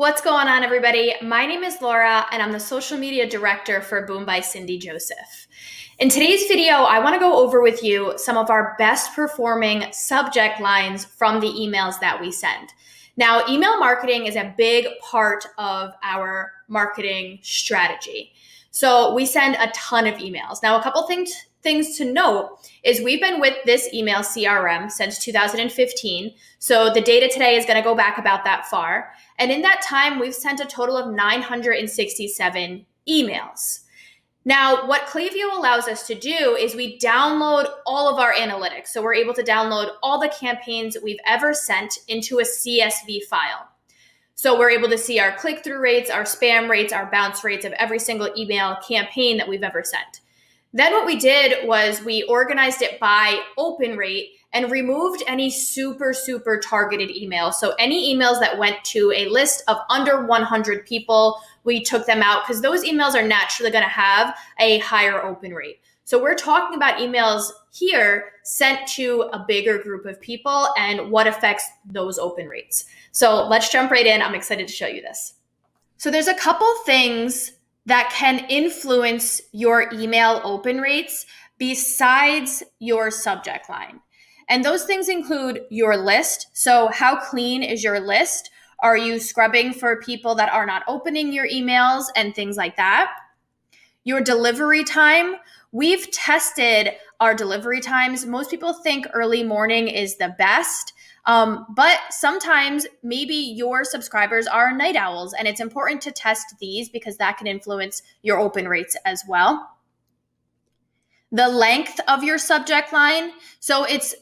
What's going on, everybody? My name is Laura, and I'm the social media director for Boom by Cindy Joseph. In today's video, I want to go over with you some of our best performing subject lines from the emails that we send. Now, email marketing is a big part of our marketing strategy. So we send a ton of emails. Now, a couple things to note is we've been with this email CRM since 2015. So the data today is going to go back about that far. And in that time, we've sent a total of 967 emails. Now, what Klaviyo allows us to do is we download all of our analytics. So we're able to download all the campaigns we've ever sent into a CSV file. So we're able to see our click-through rates, our spam rates, our bounce rates of every single email campaign that we've ever sent. Then what we did was we organized it by open rate and removed any super targeted emails. So any emails that went to a list of under 100 people, we took them out because those emails are naturally going to have a higher open rate. So we're talking about emails here sent to a bigger group of people and what affects those open rates. So let's jump right in. I'm excited to show you this. So there's a couple things that can influence your email open rates besides your subject line. And those things include your list. So how clean is your list? Are you scrubbing for people that are not opening your emails and things like that? Your delivery time. We've tested our delivery times. Most people think early morning is the best. But sometimes maybe your subscribers are night owls, and it's important to test these because that can influence your open rates as well. The length of your subject line. So it's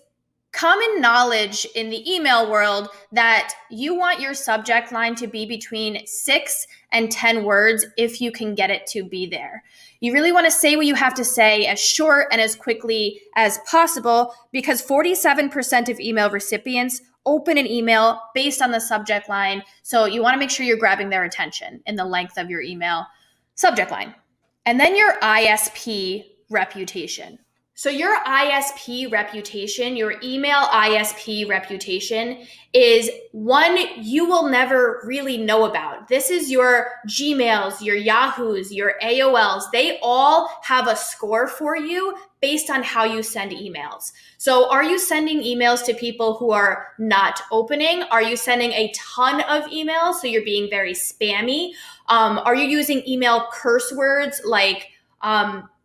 common knowledge in the email world that you want your subject line to be between 6 and 10 words if you can get it to be there. You really want to say what you have to say as short and as quickly as possible because 47% of email recipients open an email based on the subject line. So you want to make sure you're grabbing their attention in the length of your email subject line. And then your ISP reputation. So your ISP reputation, your email ISP reputation is one you will never really know about. This is your Gmails, your Yahoos, your AOLs. They all have a score for you based on how you send emails. So are you sending emails to people who are not opening? Are you sending a ton of emails so you're being very spammy? Are you using email curse words like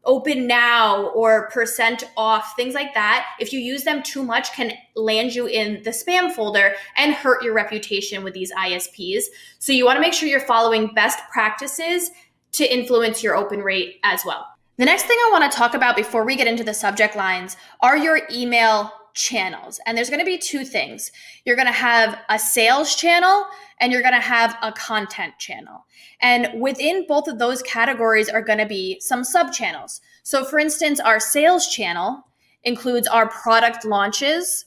open now or percent off, things like that? If you use them too much, can land you in the spam folder and hurt your reputation with these ISPs. So you want to make sure you're following best practices to influence your open rate as well. The next thing I want to talk about before we get into the subject lines are your email channels. And there's going to be two things. You're going to have a sales channel and you're going to have a content channel. And within both of those categories are going to be some sub-channels. So for instance, our sales channel includes our product launches,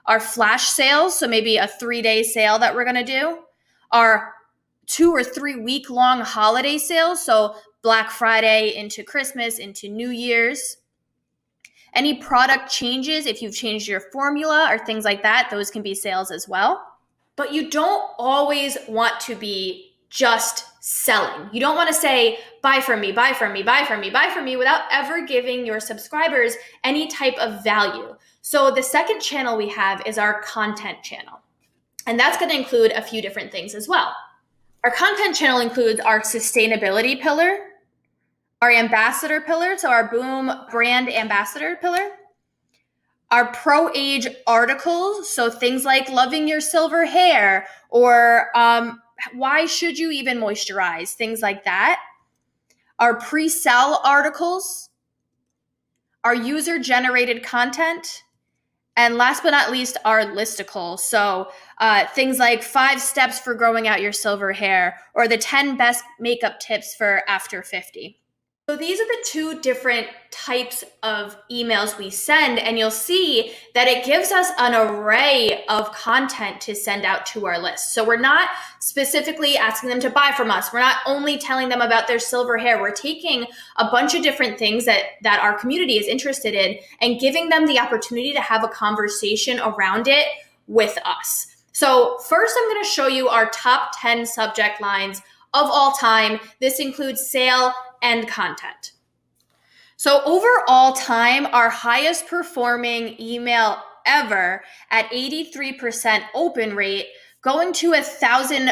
our flash sales, so maybe a 3-day sale that we're going to do, our 2 or 3 week long holiday sales, so Black Friday into Christmas, into New Year's. Any product changes, if you've changed your formula or things like that, those can be sales as well. But you don't always want to be just selling. You don't want to say, buy from me, buy from me, buy from me, buy from me without ever giving your subscribers any type of value. So the second channel we have is our content channel. And that's going to include a few different things as well. Our content channel includes our sustainability pillar, our ambassador pillar, so our Boom brand ambassador pillar, our pro-age articles, so things like loving your silver hair or why should you even moisturize, things like that, our pre-sell articles, our user-generated content, and last but not least, our listicle. So things like 5 steps for growing out your silver hair or the 10 best makeup tips for after 50. So these are the two different types of emails we send, and you'll see that it gives us an array of content to send out to our list. So we're not specifically asking them to buy from us. We're not only telling them about their silver hair. We're taking a bunch of different things that our community is interested in and giving them the opportunity to have a conversation around it with us. So first, I'm going to show you our top 10 subject lines of all time. This includes sale and content. So over all time, our highest performing email ever at 83% open rate, going to 1,000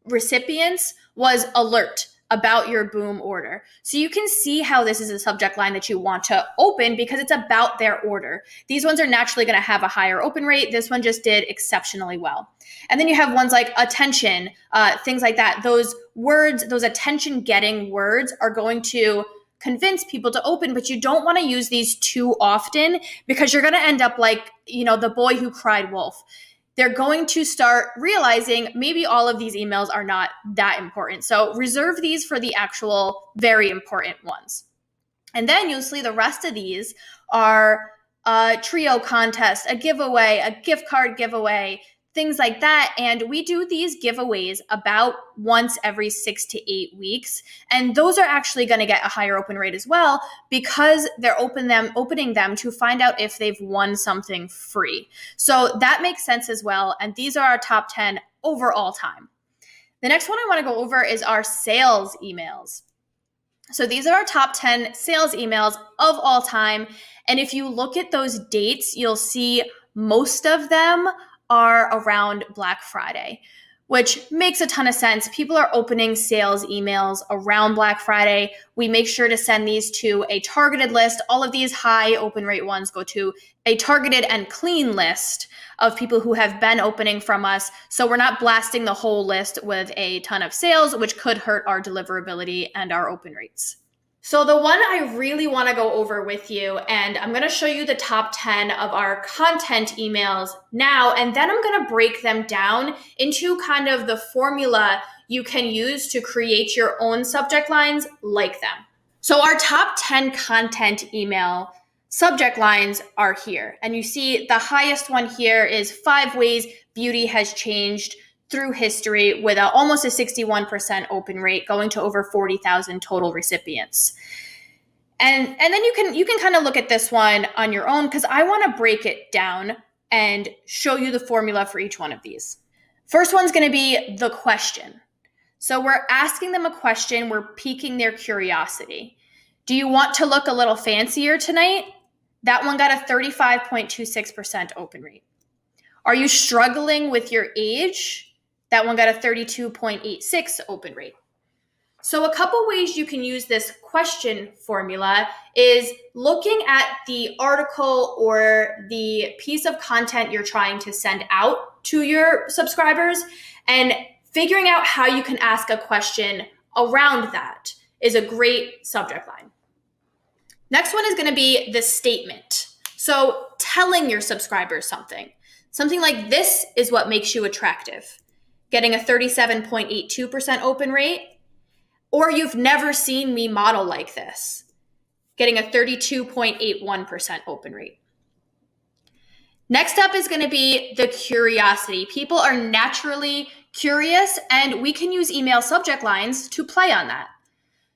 recipients, was alert about your Boom order. So you can see how this is a subject line that you want to open because it's about their order. These ones are naturally going to have a higher open rate. This one just did exceptionally well. And then you have ones like attention, things like that. Those words, those attention getting words are going to convince people to open, but you don't want to use these too often because you're going to end up like, the boy who cried wolf. They're going to start realizing maybe all of these emails are not that important. So reserve these for the actual very important ones. And then you'll see the rest of these are a trio contest, a giveaway, a gift card giveaway, things like that. And we do these giveaways about once every 6 to 8 weeks. And those are actually going to get a higher open rate as well because they're opening them to find out if they've won something free. So that makes sense as well. And these are our top 10 over all time. The next one I want to go over is our sales emails. So these are our top 10 sales emails of all time. And if you look at those dates, you'll see most of them are around Black Friday, which makes a ton of sense. People are opening sales emails around Black Friday. We make sure to send these to a targeted list. All of these high open rate ones go to a targeted and clean list of people who have been opening from us. So we're not blasting the whole list with a ton of sales, which could hurt our deliverability and our open rates. So the one I really want to go over with you, and I'm going to show you the top 10 of our content emails now, and then I'm going to break them down into kind of the formula you can use to create your own subject lines like them. So our top 10 content email subject lines are here. And you see the highest one here is 5 ways beauty has changed through history with almost a 61% open rate, going to over 40,000 total recipients. And then you can kind of look at this one on your own because I want to break it down and show you the formula for each one of these. First one's going to be the question. So we're asking them a question, we're piquing their curiosity. Do you want to look a little fancier tonight? That one got a 35.26% open rate. Are you struggling with your age? That one got a 32.86 open rate. So a couple ways you can use this question formula is looking at the article or the piece of content you're trying to send out to your subscribers and figuring out how you can ask a question around that is a great subject line. Next one is going to be the statement. So telling your subscribers something like this is what makes you attractive. Getting a 37.82% open rate, or you've never seen me model like this, getting a 32.81% open rate. Next up is going to be the curiosity. People are naturally curious, and we can use email subject lines to play on that.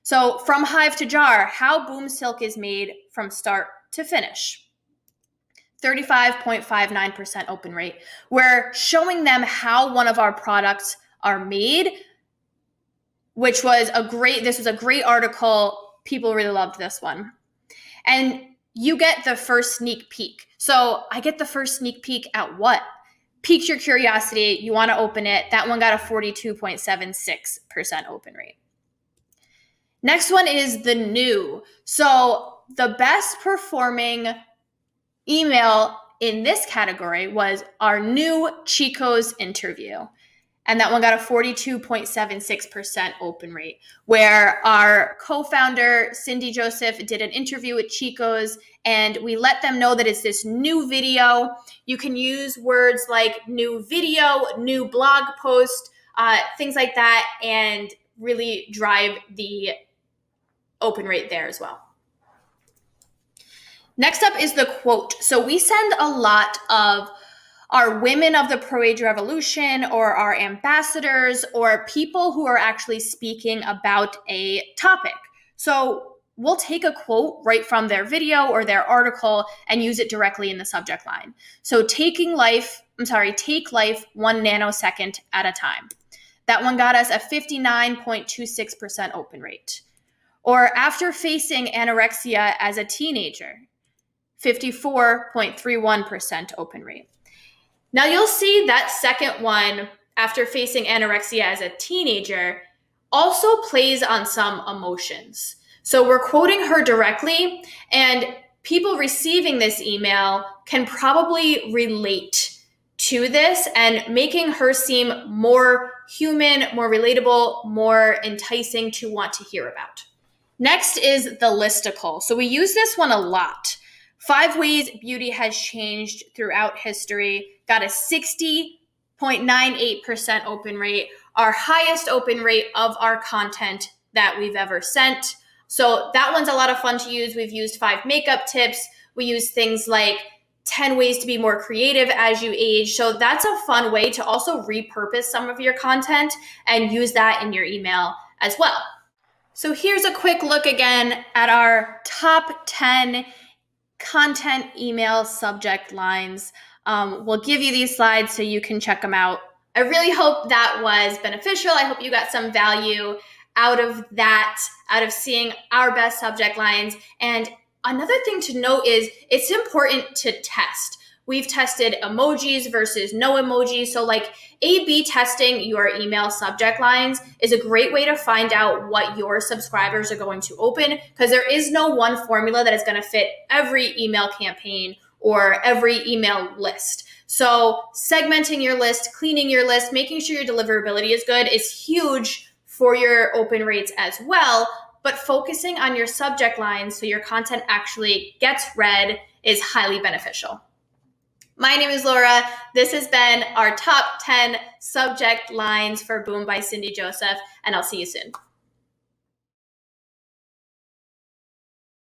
So from hive to jar, how Boom Silk is made from start to finish. 35.59% open rate. We're showing them how one of our products are made, which was this was a great article. People really loved this one. And you get the first sneak peek. So I get the first sneak peek at what? Piques your curiosity. You want to open it. That one got a 42.76% open rate. Next one is the new. So the best performing email in this category was our new Chico's interview. And that one got a 42.76% open rate, where our co-founder, Cindy Joseph, did an interview with Chico's, and we let them know that it's this new video. You can use words like new video, new blog post, things like that, and really drive the open rate there as well. Next up is the quote. So we send a lot of our women of the pro-age revolution or our ambassadors or people who are actually speaking about a topic. So we'll take a quote right from their video or their article and use it directly in the subject line. So take life 1 nanosecond at a time. That one got us a 59.26% open rate. Or after facing anorexia as a teenager, 54.31% open rate. Now you'll see that second one, after facing anorexia as a teenager, also plays on some emotions. So we're quoting her directly, and people receiving this email can probably relate to this and making her seem more human, more relatable, more enticing to want to hear about. Next is the listicle. So we use this one a lot. 5 Ways Beauty Has Changed Throughout History got a 60.98% open rate, our highest open rate of our content that we've ever sent. So that one's a lot of fun to use. We've used 5 makeup tips. We use things like 10 ways to be more creative as you age. So that's a fun way to also repurpose some of your content and use that in your email as well. So here's a quick look again at our top 10 content email subject lines. We'll give you these slides so you can check them out. I really hope that was beneficial. I hope you got some value out of that, out of seeing our best subject lines. And another thing to note is it's important to test. We've tested emojis versus no emojis. So like A/B testing your email subject lines is a great way to find out what your subscribers are going to open, because there is no one formula that is going to fit every email campaign or every email list. So segmenting your list, cleaning your list, making sure your deliverability is good is huge for your open rates as well. But focusing on your subject lines so your content actually gets read is highly beneficial. My name is Laura. This has been our top 10 subject lines for Boom by Cindy Joseph, and I'll see you soon.